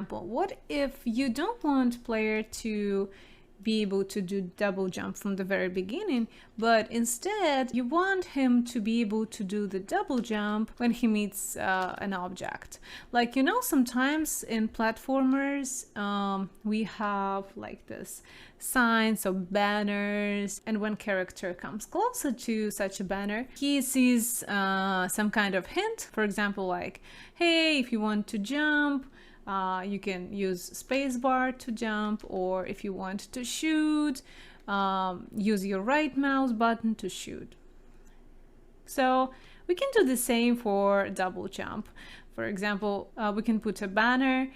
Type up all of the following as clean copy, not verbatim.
example, what if you don't want player to be able to do double jump from the very beginning, but instead you want him to be able to do the double jump when he meets an object. Like, you know, sometimes in platformers we have like this signs or banners, and when character comes closer to such a banner, he sees some kind of hint, for example, like, hey, if you want to jump, you can use spacebar to jump, or if you want to shoot, use your right mouse button to shoot. So we can do the same for double jump. For example, we can put a banner,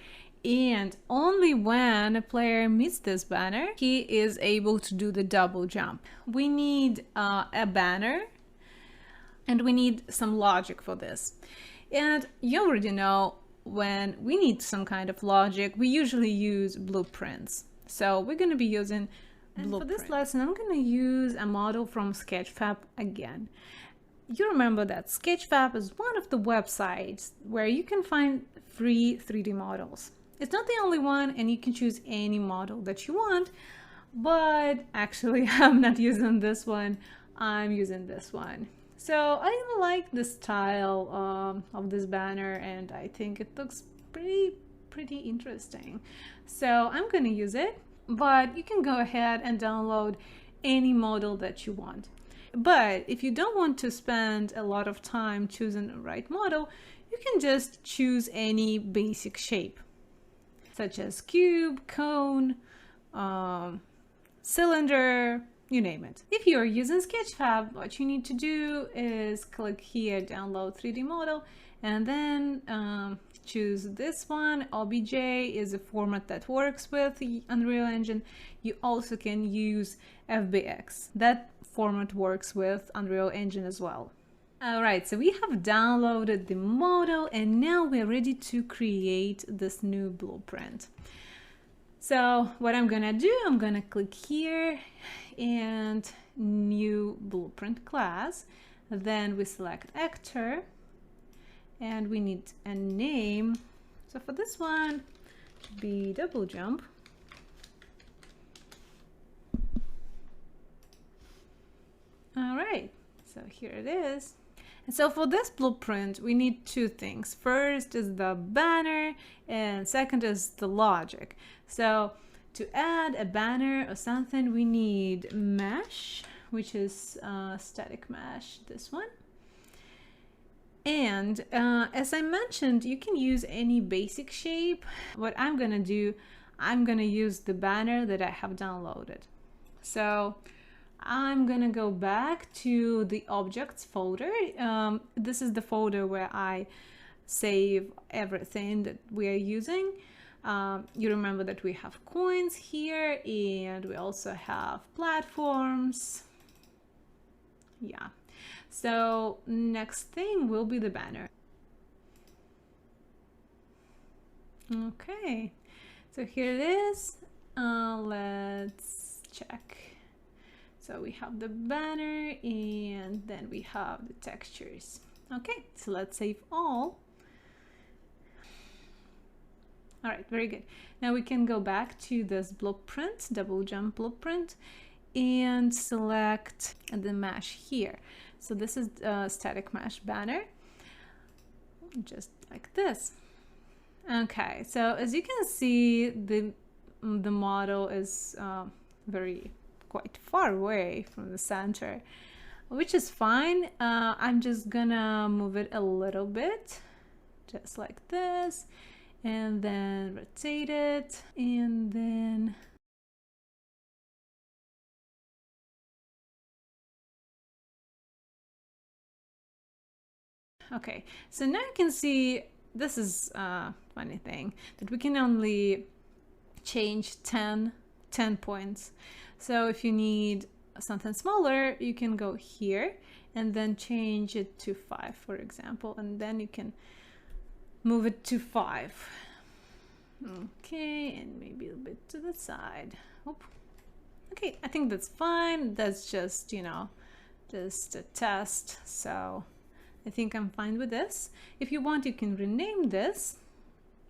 and only when a player meets this banner, he is able to do the double jump. We need a banner, and we need some logic for this. And you already know, when we need some kind of logic, we usually use blueprints. So we're going to be using blueprints. For this lesson, I'm going to use a model from Sketchfab again. You remember that Sketchfab is one of the websites where you can find free 3D models. It's not the only one, and you can choose any model that you want, but actually I'm not using this one, I'm using this one. So I like the style of this banner, and I think it looks pretty interesting. So I'm going to use it, but you can go ahead and download any model that you want. But if you don't want to spend a lot of time choosing the right model, you can just choose any basic shape, such as cube, cone, cylinder, you name it. If you're using Sketchfab, what you need to do is click here, download 3D model, and then choose this one. OBJ is a format that works with the Unreal Engine. You also can use FBX. That format works with Unreal Engine as well. Alright, so we have downloaded the model, and now we're ready to create this new blueprint. So what I'm gonna do, I'm gonna click here and new blueprint class. Then we select actor, and we need a name. So for this one, be double jump. All right, so here it is. And so for this blueprint, we need two things. First is the banner, and second is the logic. So to add a banner or something, we need mesh, which is static mesh, this one. And as I mentioned, you can use any basic shape. What I'm gonna do, I'm gonna use the banner that I have downloaded. So I'm gonna go back to the objects folder. This is the folder where I save everything that we are using. You remember that we have coins here, and we also have platforms. Yeah. So next thing will be the banner. Okay. So here it is. Let's check. So we have the banner, and then we have the textures. Okay, so let's save all. All right, very good. Now we can go back to this blueprint, double jump blueprint, and select the mesh here. So this is a static mesh banner, just like this. Okay, so as you can see, the model is quite far away from the center, which is fine. I'm just gonna move it a little bit, just like this, and then rotate it, and then okay, so now you can see this is a funny thing, that we can only change 10 points. So if you need something smaller, you can go here and then change it to 5, for example, and then you can move it to 5. Okay, and maybe a bit to the side. Oop. Okay, I think that's fine. That's just, you know, just a test. So I think I'm fine with this. If you want, you can rename this,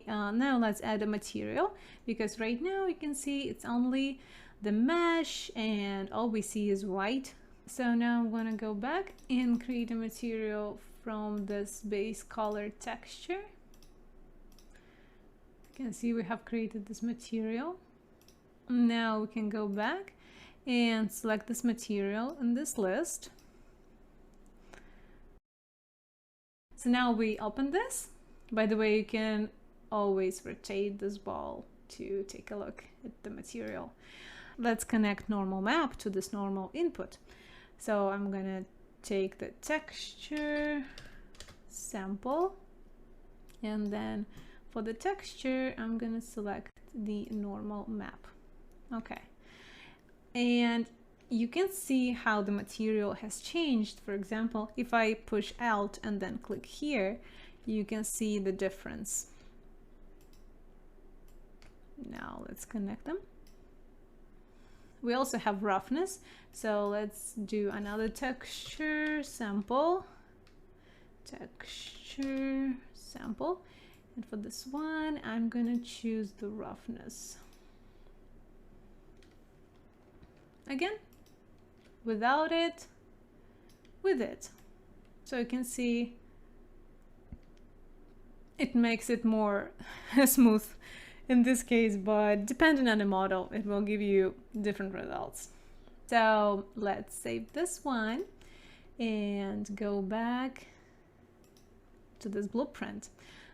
Now let's add a material, because right now you can see it's only the mesh and all we see is white. So now I'm going to go back and create a material from this base color texture. You can see we have created this material. Now we can go back and select this material in this list. So now we open this. By the way, you can always rotate this ball to take a look at the material. Let's connect normal map to this normal input. So I'm gonna take the texture sample, and then for the texture I'm gonna select the normal map. Okay, and you can see how the material has changed. For example, if I push Alt and then click here, you can see the difference. Now let's connect them. We also have roughness, so let's do another texture sample. Texture sample, and for this one I'm gonna choose the roughness. Again, without it, with it. So you can see it makes it more smooth in this case, but depending on the model, it will give you different results. So let's save this one and go back to this blueprint.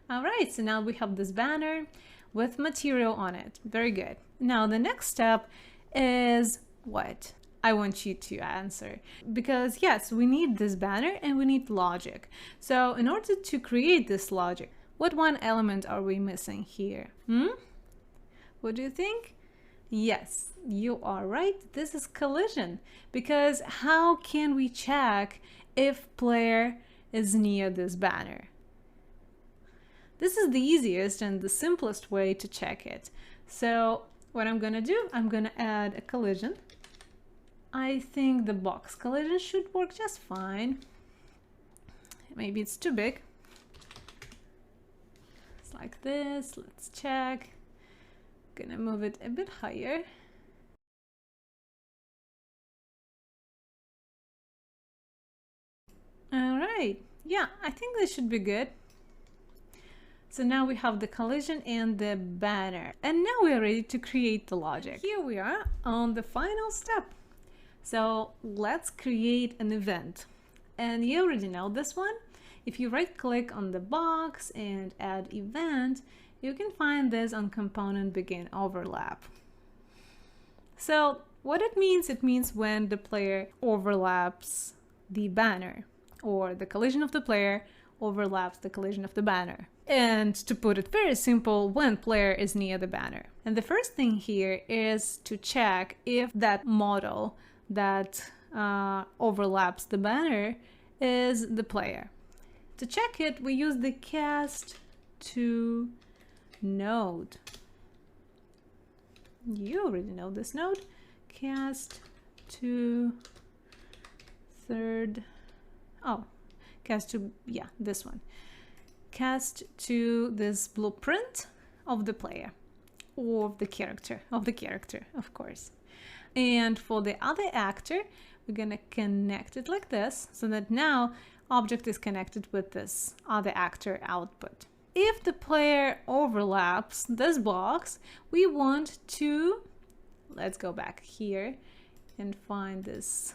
All right, so now we have this banner with material on it. Very good. Now the next step is what? I want you to answer, because yes, we need this banner and we need logic. So in order to create this logic, what one element are we missing here? What do you think? Yes, you are right. This is collision, because how can we check if player is near this banner? This is the easiest and the simplest way to check it. So what I'm gonna do, I'm gonna add a collision. I think the box collision should work just fine. Maybe it's too big. It's like this. Let's check. Gonna move it a bit higher. All right. Yeah, I think this should be good. So now we have the collision and the banner, and now we are ready to create the logic. Here we are on the final step. So let's create an event, and you already know this one. If you right click on the box and add event, you can find this on component begin overlap. So what it means when the player overlaps the banner, or the collision of the player overlaps the collision of the banner. And to put it very simple, when player is near the banner. And the first thing here is to check if that model that overlaps the banner is the player. To check it, we use the cast to node. You already know this node. Cast to third. Oh, cast to, yeah, this one. Cast to this blueprint of the player, or of the character, of course. And for the other actor, we're gonna connect it like this, so that now object is connected with this other actor output. If the player overlaps this box, we want to, let's go back here and find this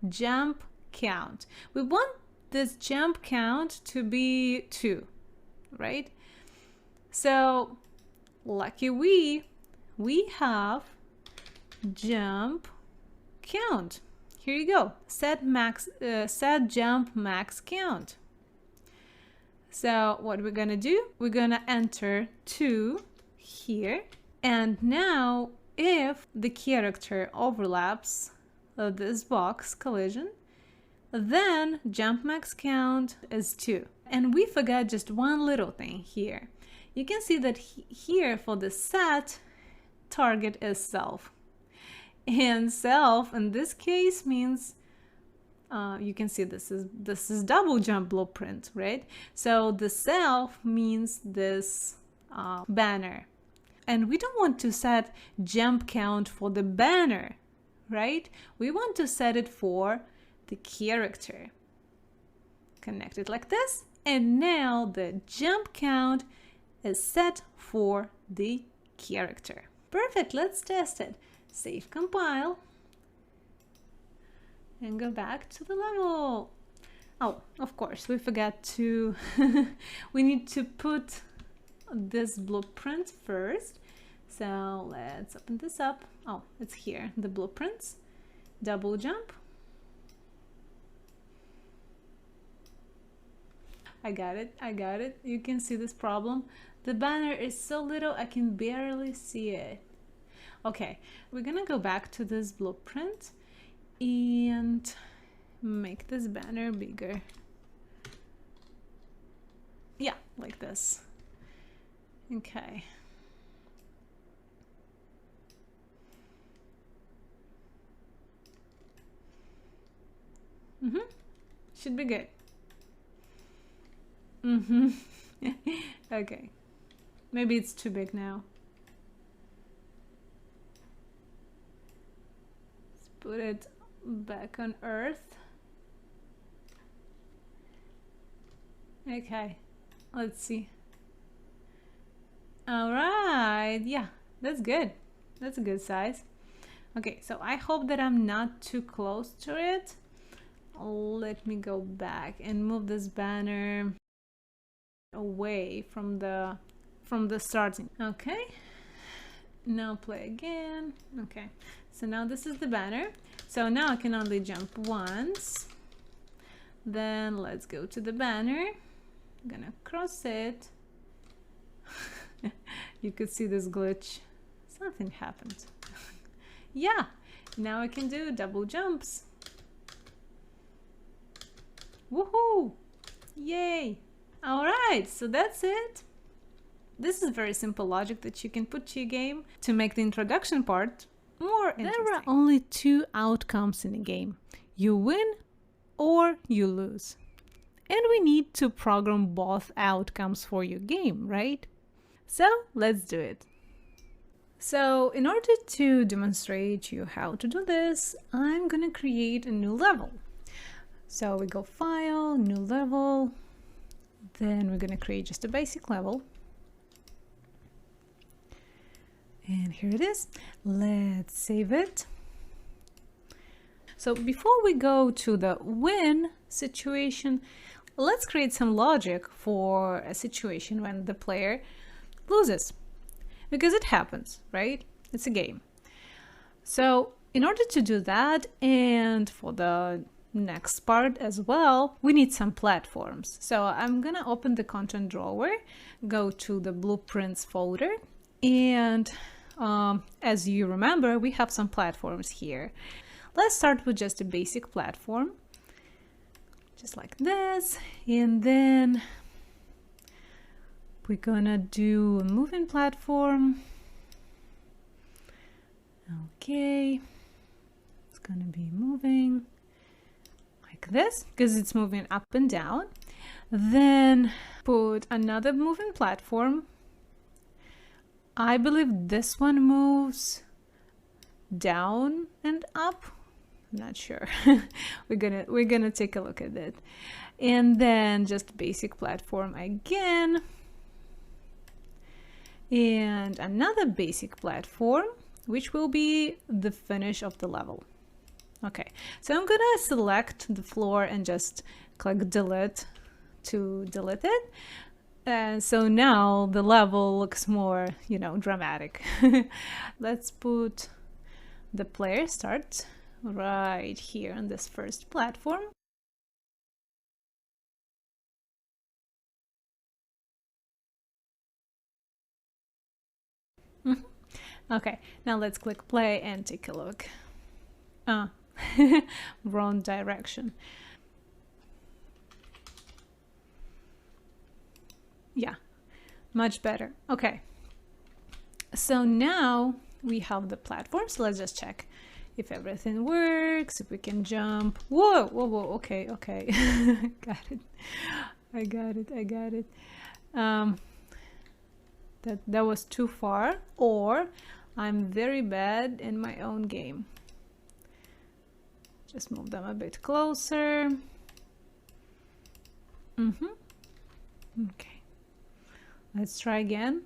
jump count. We want this jump count to be 2, right? So lucky we have jump count. Here you go. Set jump max count. So what we're gonna do, we're gonna enter 2 here, and now if the character overlaps this box collision, then jump max count is 2. And we forgot just one little thing here. You can see that here for the set, target is self. And self in this case means you can see this is double jump blueprint, right? So the self means this banner. And we don't want to set jump count for the banner, right? We want to set it for the character. Connect it like this. And now the jump count is set for the character. Perfect, let's test it. Save, compile, and go back to the level. Oh, of course, we forgot to, we need to put this blueprint first. So let's open this up. Oh, it's here, the blueprints. Double jump. I got it. You can see this problem. The banner is so little, I can barely see it. Okay, we're gonna go back to this blueprint and make this banner bigger. Yeah, like this. Okay. Should be good. Okay. Maybe it's too big now. Let's put it back on Earth. Okay. Let's see. All right. Yeah, that's good. That's a good size. Okay, so I hope that I'm not too close to it. Let me go back and move this banner away from the starting. Okay, now play again. Okay, so now this is the banner. So now I can only jump once. Then let's go to the banner. I'm gonna cross it. You could see this glitch. Something happened. Yeah, now I can do double jumps. Woohoo! Yay! All right, so that's it. This is very simple logic that you can put to your game to make the introduction part more interesting. There are only two outcomes in a game. You win or you lose. And we need to program both outcomes for your game, right? So let's do it. So in order to demonstrate you how to do this, I'm gonna create a new level. So we go File, New Level, then we're gonna create just a basic level. And here it is. Let's save it. So before we go to the win situation, let's create some logic for a situation when the player loses. Because it happens, right? It's a game. So in order to do that, and for the next part as well, we need some platforms. So I'm gonna open the content drawer, go to the blueprints folder, and as you remember, we have some platforms here. Let's start with just a basic platform, just like this, and then we're gonna do a moving platform. Okay, it's gonna be moving like this because it's moving up and down. Then put another moving platform. I believe this one moves down and up. I'm not sure. we're gonna take a look at it. And then just basic platform again. And another basic platform, which will be the finish of the level. Okay, so I'm gonna select the floor and just click delete to delete it. And so now the level looks more, you know, dramatic. Let's put the player start right here on this first platform. Okay, now let's click play and take a look. Wrong direction. Yeah, much better. Okay, so now we have the platform. So let's just check if everything works, if we can jump. Whoa, whoa, whoa. Okay, okay. Got it. I got it. that was too far, or I'm very bad in my own game. Just move them a bit closer. Okay, let's try again.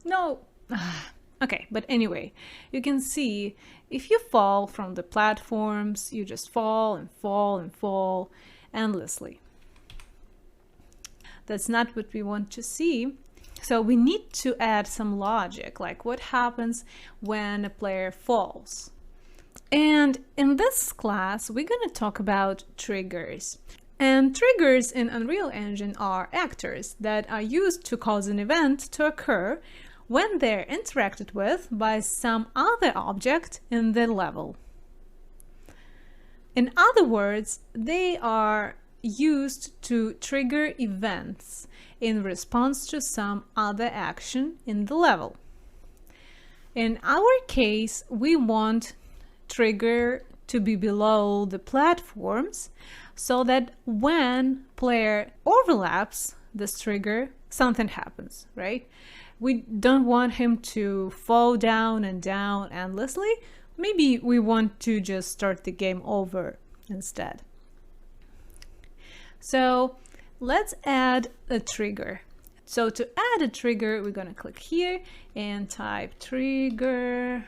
No. Okay, but anyway, you can see if you fall from the platforms, you just fall and fall and fall endlessly. That's not what we want to see. So we need to add some logic, like what happens when a player falls. And in this class, we're going to talk about triggers. And triggers in Unreal Engine are actors that are used to cause an event to occur when they're interacted with by some other object in the level. In other words, they are used to trigger events in response to some other action in the level. In our case, we want trigger to be below the platforms so that when player overlaps this trigger, something happens, right? We don't want him to fall down and down endlessly. Maybe we want to just start the game over instead. So let's add a trigger. So to add a trigger, we're going to click here and type trigger.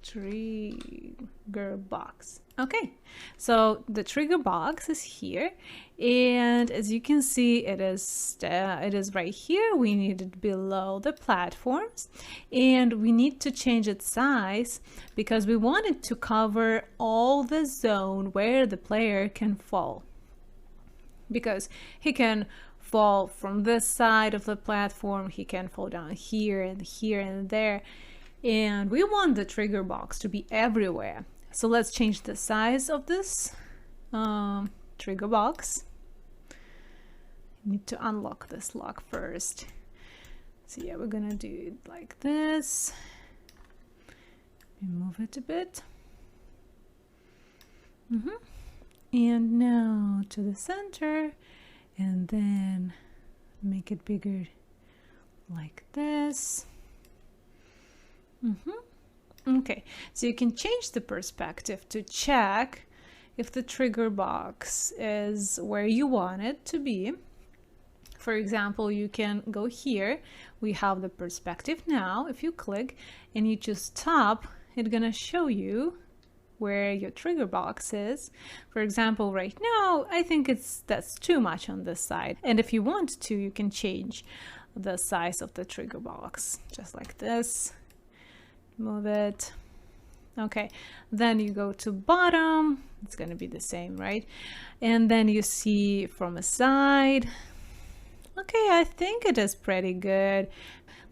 Trigger box. Okay, so the trigger box is here, and as you can see, it is right here. We need it below the platforms, and we need to change its size because we want it to cover all the zone where the player can fall, because he can fall from this side of the platform, he can fall down here and there, and we want the trigger box to be everywhere. So let's change the size of this trigger box. Need to unlock this lock first. So yeah, we're gonna do it like this. Move it a bit. And now to the center, and then make it bigger like this. Okay, so you can change the perspective to check if the trigger box is where you want it to be. For example, you can go here. We have the perspective now. If you click and you choose top, it's gonna show you where your trigger box is. For example, right now, I think that's too much on this side. And if you want to, you can change the size of the trigger box, just like this. Move it. Okay, then you go to bottom. It's going to be the same, right? And then you see from a side. Okay, I think it is pretty good.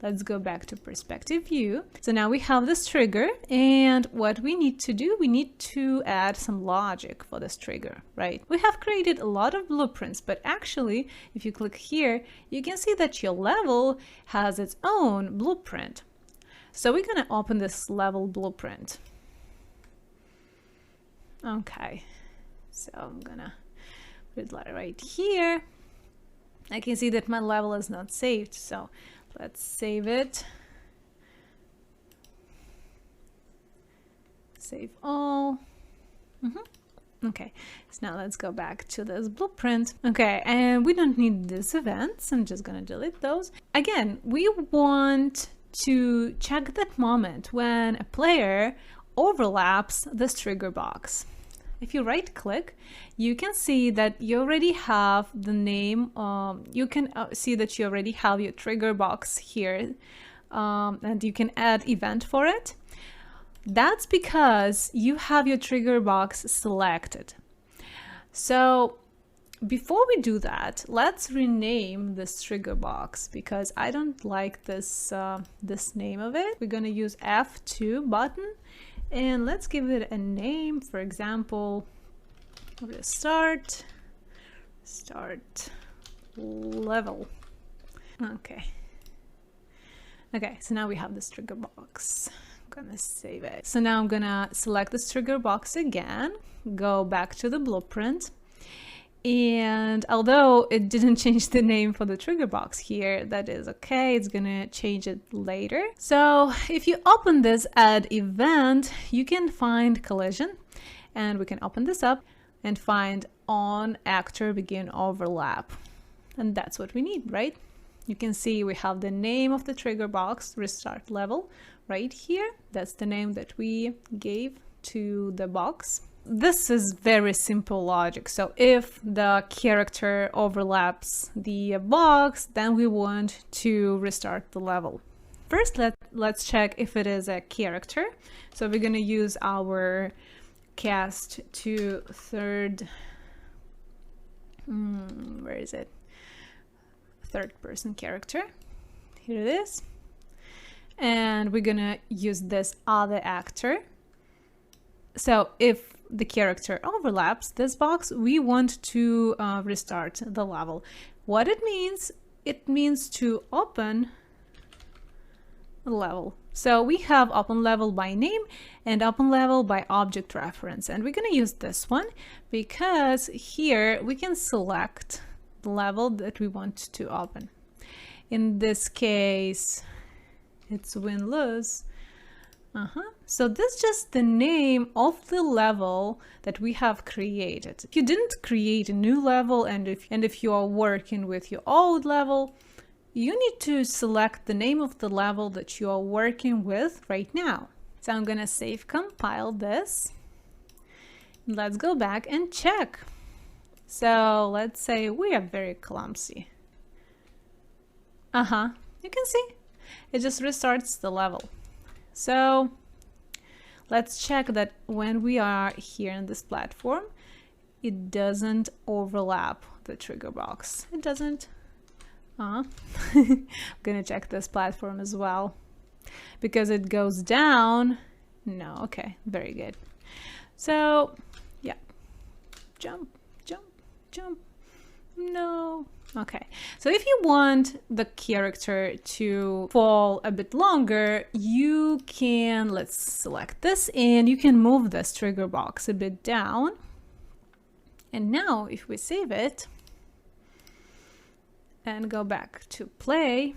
Let's go back to perspective view. So now we have this trigger, and what we need to do, we need to add some logic for this trigger, right? We have created a lot of blueprints, but actually, if you click here, you can see that your level has its own blueprint. So we're going to open this level blueprint. Okay, so I'm gonna put it right here. I can see that my level is not saved, so let's save it. Save all. Okay, so now let's go back to this blueprint. Okay, and we don't need these events. I'm just gonna delete those. Again, we want to check that moment when a player overlaps this trigger box. If you right click, you can see that you already have the name. You can see that you already have your trigger box here, and you can add event for it. That's because you have your trigger box selected. So before we do that, let's rename this trigger box because I don't like this this name of it. We're gonna use F2 button, and let's give it a name. For example, start level. Okay, so now we have this trigger box. I'm gonna save it. So now I'm gonna select this trigger box again, go back to the blueprint, And although it didn't change the name for the trigger box here, that is okay. It's gonna change it later. So if you open this add event, you can find collision, and we can open this up and find on actor begin overlap. And that's what we need, right? You can see we have the name of the trigger box, restart level, right here. That's the name that we gave to the box. This is very simple logic. So if the character overlaps the box, then we want to restart the level. First, let's check if it is a character. So we're going to use our cast to third, where is it? Third person character. Here it is. And we're going to use this other actor. So if the character overlaps this box, we want to restart the level. What it means to open the level. So we have open level by name and open level by object reference. And we're going to use this one because here we can select the level that we want to open. In this case, it's win-lose. So this is just the name of the level that we have created. If you didn't create a new level, and if you are working with your old level, you need to select the name of the level that you are working with right now. So I'm gonna save compile this. Let's go back and check. So let's say we are very clumsy. You can see it just restarts the level. So let's check that when we are here in this platform, it doesn't overlap the trigger box. It doesn't. I'm gonna check this platform as well because it goes down. No, okay, very good. So yeah, jump, jump, jump. No. Okay, so if you want the character to fall a bit longer, you can, let's select this, and you can move this trigger box a bit down. And now if we save it and go back to play,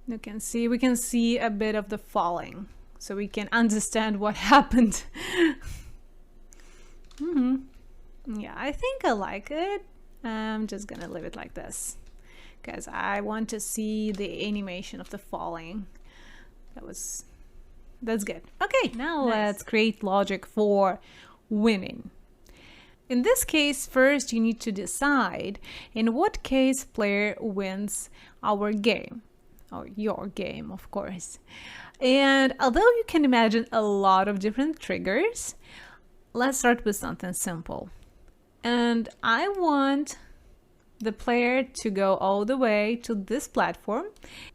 we can see a bit of the falling, so we can understand what happened. Yeah, I think I like it. I'm just gonna leave it like this because I want to see the animation of the falling. That's good. Okay, now let's create logic for winning. In this case, first you need to decide in what case player wins our game, or your game, of course. And although you can imagine a lot of different triggers, let's start with something simple. And I want the player to go all the way to this platform.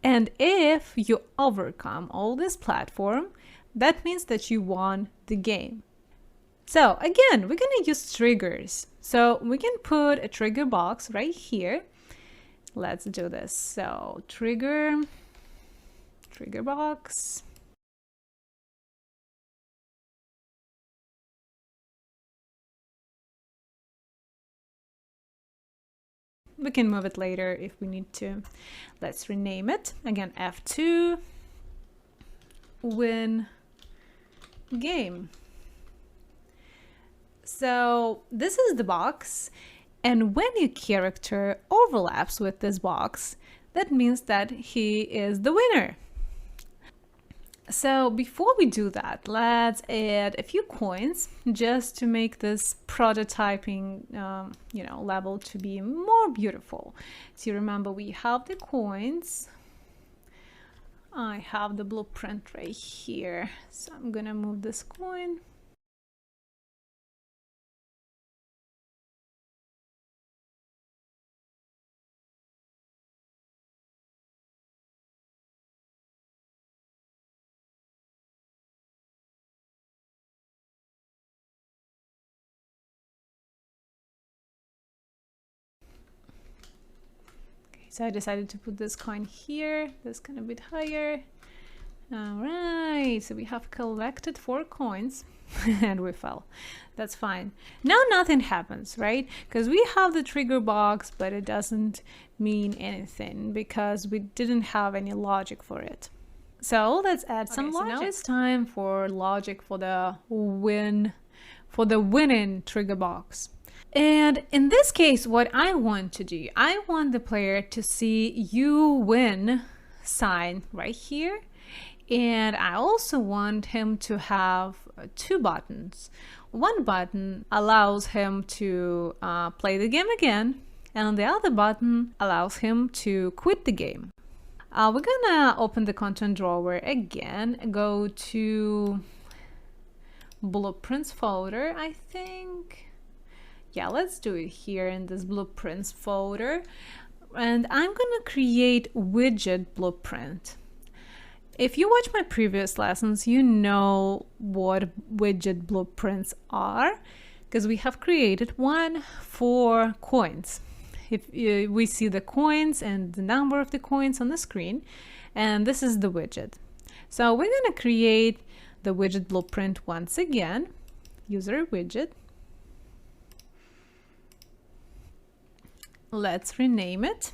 And if you overcome all this platform, that means that you won the game. So again, we're gonna use triggers. So we can put a trigger box right here. Let's do this. So trigger box. We can move it later if we need to. Let's rename it. Again, F2, win game. So this is the box, and when your character overlaps with this box, that means that he is the winner. So before we do that, let's add a few coins just to make this prototyping level to be more beautiful. So you remember we have the coins. I have the blueprint right here. So I'm gonna move this coin. So I decided to put this coin here, this kind of bit higher, All right, so we have collected 4 coins and we fell. That's fine. Now nothing happens, right? Because we have the trigger box, but it doesn't mean anything because we didn't have any logic for it. So let's add some logic. So now it's time for logic for the winning trigger box. And in this case, what I want to do, I want the player to see "you win" sign right here. And I also want him to have 2 buttons. One button allows him to play the game again, and the other button allows him to quit the game. We're gonna open the content drawer again, go to blueprints folder, I think. Yeah, let's do it here in this blueprints folder. And I'm gonna create widget blueprint. If you watch my previous lessons, you know what widget blueprints are, because we have created one for coins. If we see the coins and the number of the coins on the screen, and this is the widget. So we're going to create the widget blueprint once again, user widget. Let's rename it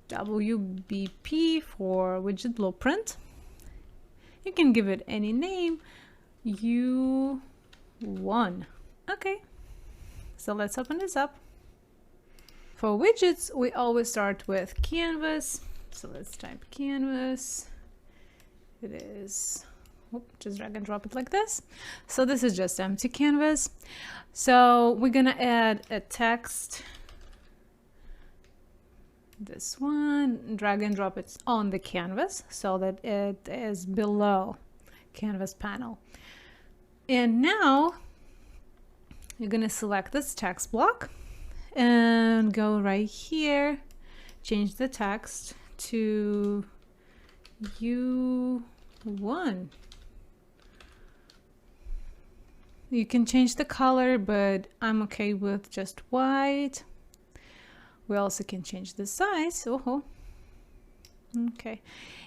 WBP for widget blueprint. You can give it any name. You won. Okay, so let's open this up. For widgets, we always start with canvas. So let's type canvas. It is, just drag and drop it like this. So this is just empty canvas. So we're gonna add a text. This one, drag and drop it on the canvas so that it is below canvas panel. And now you're gonna select this text block and go right here, change the text to "you won." You can change the color, but I'm okay with just white. We also can change the size. Oh, okay.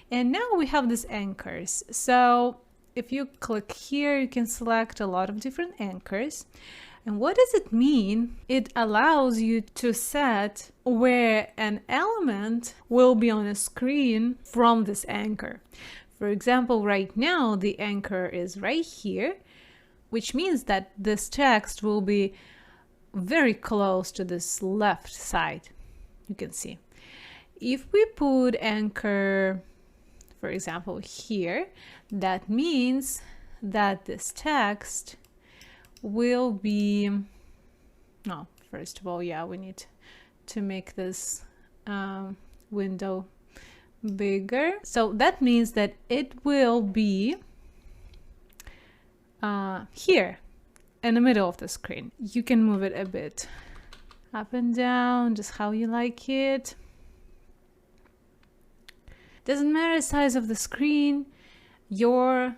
And now we have these anchors. So if you click here, you can select a lot of different anchors. And what does it mean? It allows you to set where an element will be on a screen from this anchor. For example, right now, the anchor is right here, which means that this text will be very close to this left side. You can see. If we put anchor, for example, here, that means that this text will be, no, first of all, yeah, we need to make this window bigger. So that means that it will be here in the middle of the screen. You can move it a bit up and down, just how you like it. Doesn't matter the size of the screen, your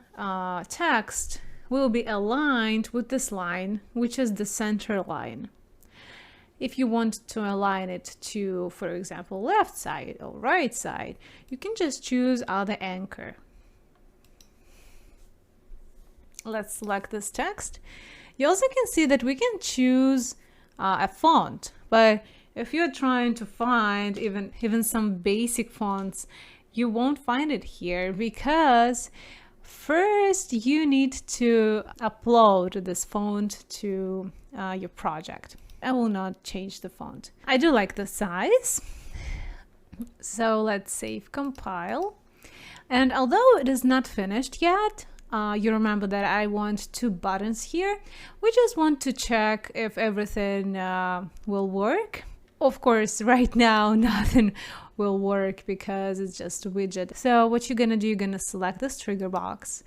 text will be aligned with this line, which is the center line. If you want to align it to, for example, left side or right side, you can just choose other anchor. Let's select this text. You also can see that we can choose a font, but if you're trying to find even some basic fonts, you won't find it here because first you need to upload this font to your project. I will not change the font. I do like the size. So let's save, compile. And although it is not finished yet, you remember that I want 2 buttons here. We just want to check if everything will work. Of course, right now nothing will work because it's just a widget. So what you're gonna do, you're gonna select this trigger box.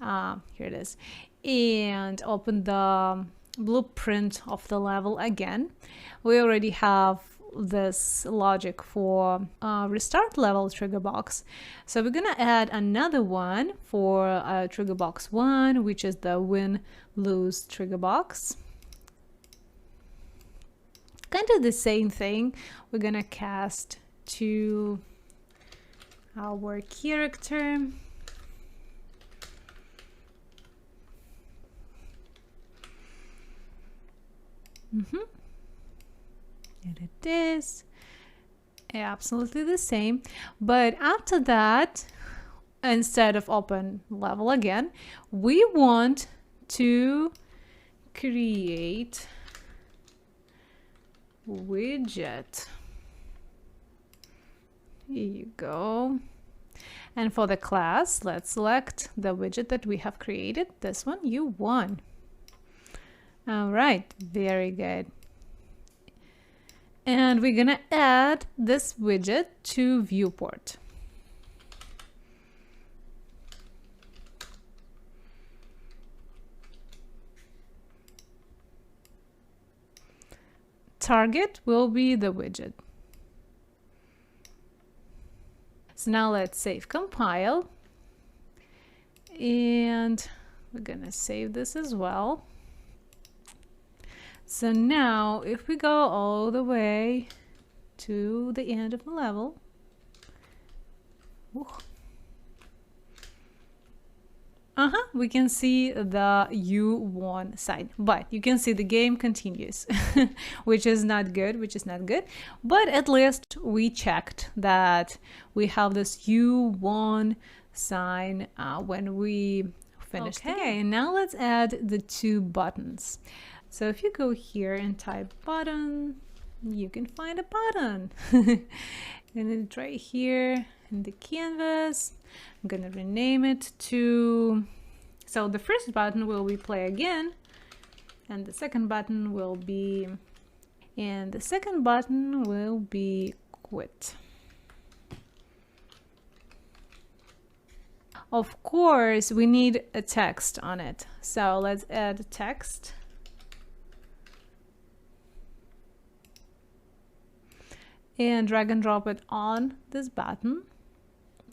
Here it is. And open the blueprint of the level again. We already have this logic for restart level trigger box. So we're gonna add another one for trigger box 1, which is the win-lose trigger box. Kind of the same thing. We're gonna cast to our character. And it is absolutely the same. But after that, instead of open level again, we want to create widget. Here you go. And for the class, let's select the widget that we have created. This one, U1. All right, very good. And we're gonna add this widget to viewport. Target will be the widget. So now let's save compile. And we're gonna save this as well. So now if we go all the way to the end of the level, we can see the U1 sign, but you can see the game continues, which is not good, but at least we checked that we have this U1 sign when we finish the game. And now let's add the 2 buttons. So if you go here and type button, you can find a button. And it's right here in the canvas. I'm gonna rename it to, so the first button will be play again, and the second button will be, quit. Of course, we need a text on it. So let's add text. And drag and drop it on this button.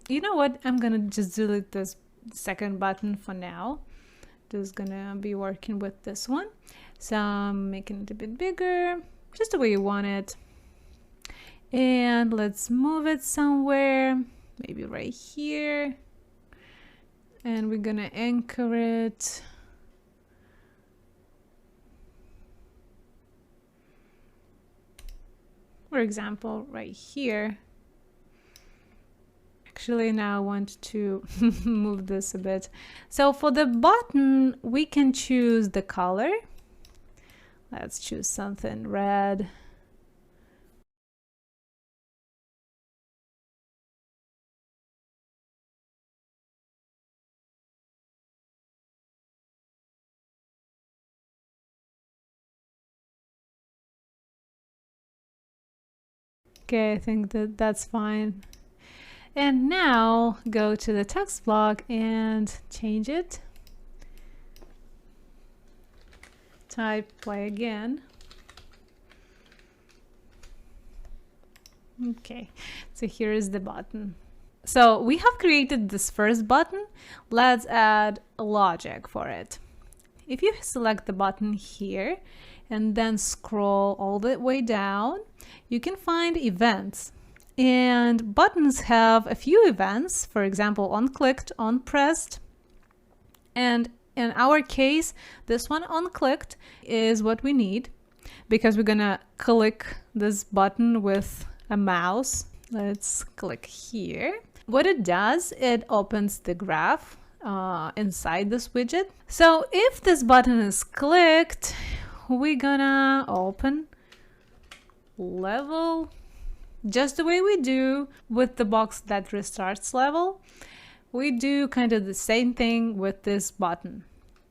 You know what? I'm gonna just delete this second button for now. Just gonna be working with this one. So I'm making it a bit bigger, just the way you want it. And let's move it somewhere, maybe right here. And we're gonna anchor it. For example, right here. Actually, now I want to move this a bit. So for the button, we can choose the color. Let's choose something red. Okay, I think that's fine. And now go to the text block and change it. Type play again. Okay, so here is the button. So we have created this first button. Let's add a logic for it. If you select the button here and then scroll all the way down, you can find events. And buttons have a few events, for example, on clicked, on pressed. And in our case, this one on clicked is what we need because we're gonna click this button with a mouse. Let's click here. What it does, it opens the graph inside this widget. So if this button is clicked, we're gonna open level just the way we do with the box that restarts level. We do kind of the same thing with this button.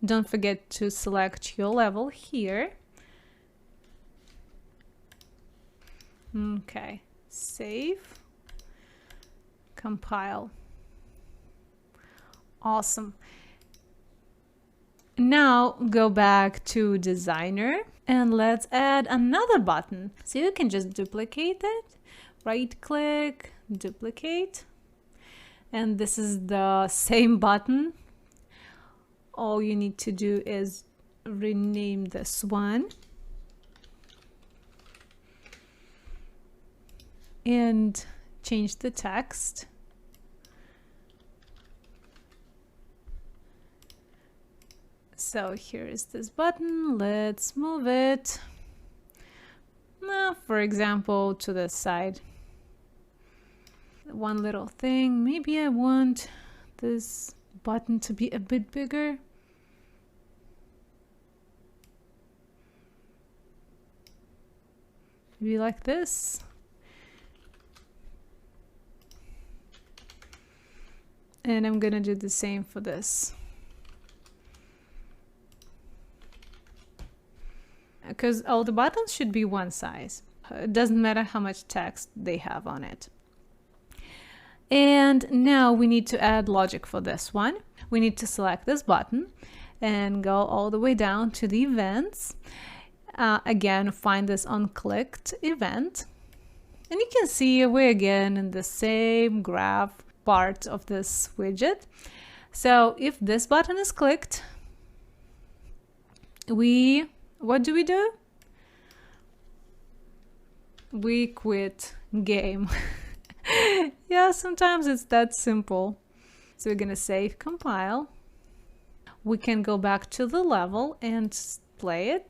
Don't forget to select your level here. Okay, save, compile. Awesome. Now go back to designer and let's add another button. So you can just duplicate it, right click, duplicate. And this is the same button. All you need to do is rename this one. And change the text. So here is this button. Let's move it. For example, to this side. One little thing, maybe I want this button to be a bit bigger. Maybe like this. And I'm gonna do the same for this. Because all the buttons should be one size. It doesn't matter how much text they have on it. And now we need to add logic for this one. We need to select this button and go all the way down to the events. Again, find this unclicked event. And you can see we're again in the same graph part of this widget. So if this button is clicked, what do? We quit game. Yeah, sometimes it's that simple. So we're gonna save, compile. We can go back to the level and play it.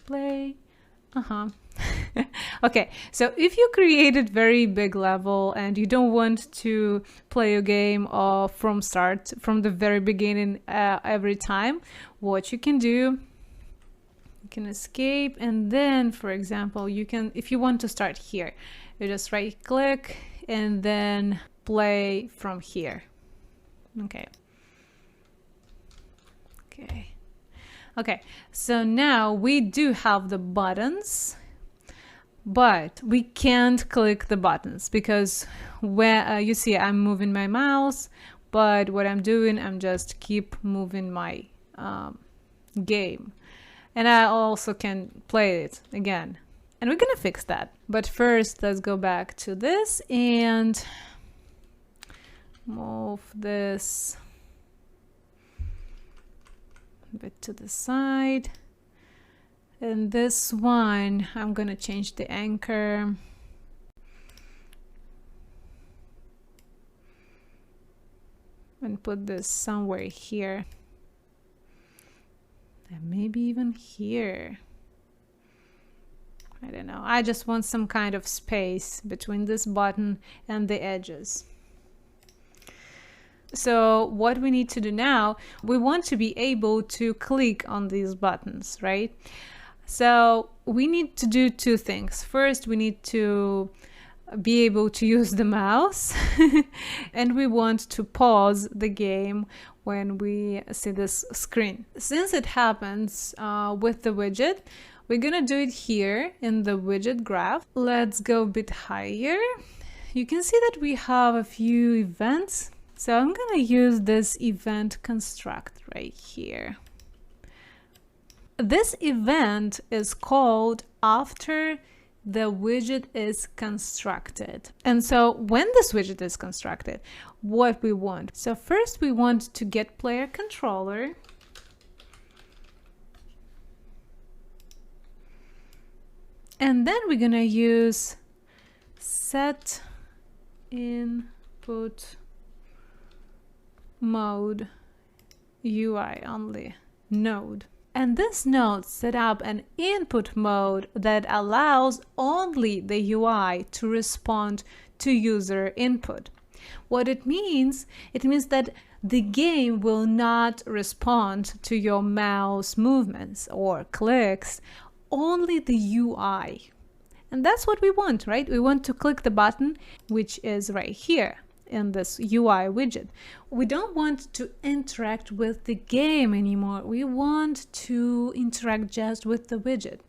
Play. Okay, so if you created very big level and you don't want to play a game from the very beginning every time, what you can do, you can escape, and then, for example, you can, if you want to start here, you just right click and then play from here. Okay, so now we do have the buttons, but we can't click the buttons because where you see I'm moving my mouse, but what I'm doing, I'm just keep moving my game. And I also can play it again. And we're gonna fix that. But first, let's go back to this and move this a bit to the side. And this one, I'm gonna change the anchor. And put this somewhere here. And maybe even here. I don't know. I just want some kind of space between this button and the edges. So what we need to do now, we want to be able to click on these buttons, right? So we need to do two things. First, we need to be able to use the mouse and we want to pause the game when we see this screen. Since it happens with the widget, we're gonna do it here in the widget graph. Let's go a bit higher. You can see that we have a few events. So I'm gonna use this event construct right here. This event is called after the widget is constructed. And so when this widget is constructed, what we want. So first we want to get player controller. And then we're gonna use set input mode UI only node. And this node set up an input mode that allows only the UI to respond to user input. What it means that the game will not respond to your mouse movements or clicks, only the UI. And that's what we want, right? We want to click the button, which is right here in this UI widget. We don't want to interact with the game anymore. We want to interact just with the widget.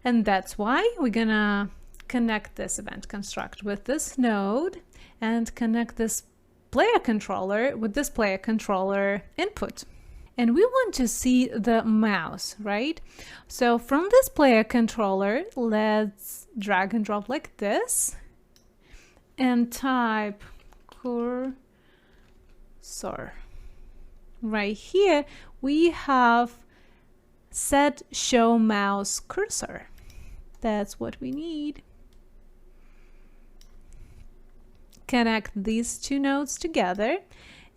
And that's why we're gonna connect this event construct with this node and connect this player controller with this player controller input. And we want to see the mouse, right? So from this player controller, let's drag and drop like this and type cursor. Right here, we have set show mouse cursor. That's what we need. Connect these two nodes together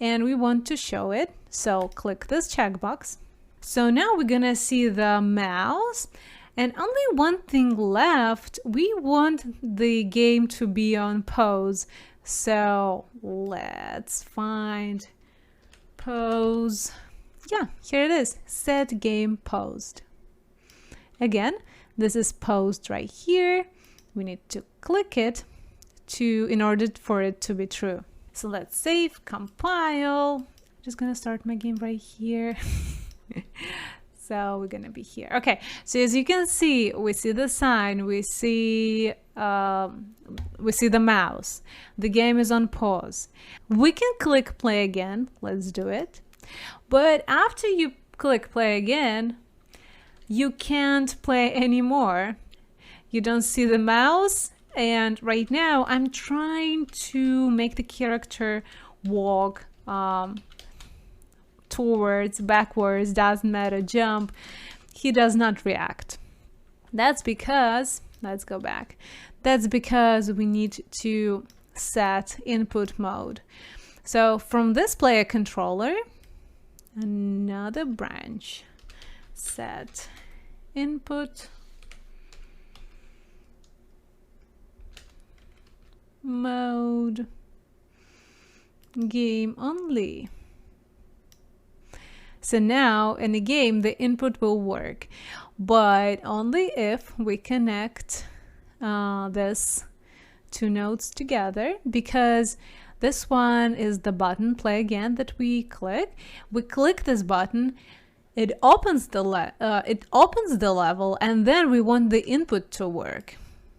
and we want to show it. So click this checkbox So now we're gonna see the mouse, and only one thing left. We want the game to be on pause. So let's find pause. Yeah, here it is. Set game paused. Again, this is paused right here. We need to click it in order for it to be true. So let's save, compile. Just gonna start my game right here. So we're gonna be here. Okay, so as you can see, we see the sign, we see the mouse. The game is on pause. We can click play again. Let's do it. But after you click play again, you can't play anymore. You don't see the mouse, and right now I'm trying to make the character walk towards, backwards, doesn't matter, jump. He does not react. That's because, let's go back. That's because we need to set input mode. So from this player controller, another branch, set input mode, game only. So now in the game the input will work, but only if we connect this two nodes together, because this one is the button play again that we click. We click this button, it opens the level, and then we want the input to work.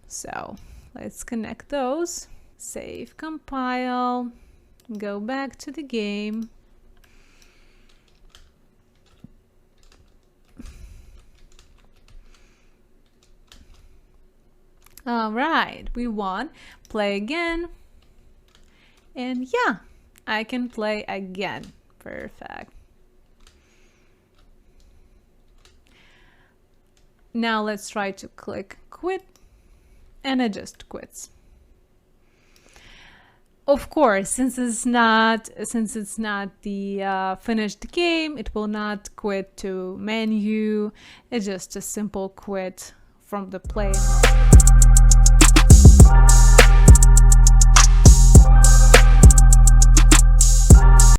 So let's connect those. Save, compile, go back to the game. All right, we won. Play again. And yeah, I can play again. Perfect. Now let's try to click quit, and it just quits. Of course, since it's not the finished game, it will not quit to menu. It's just a simple quit from the play.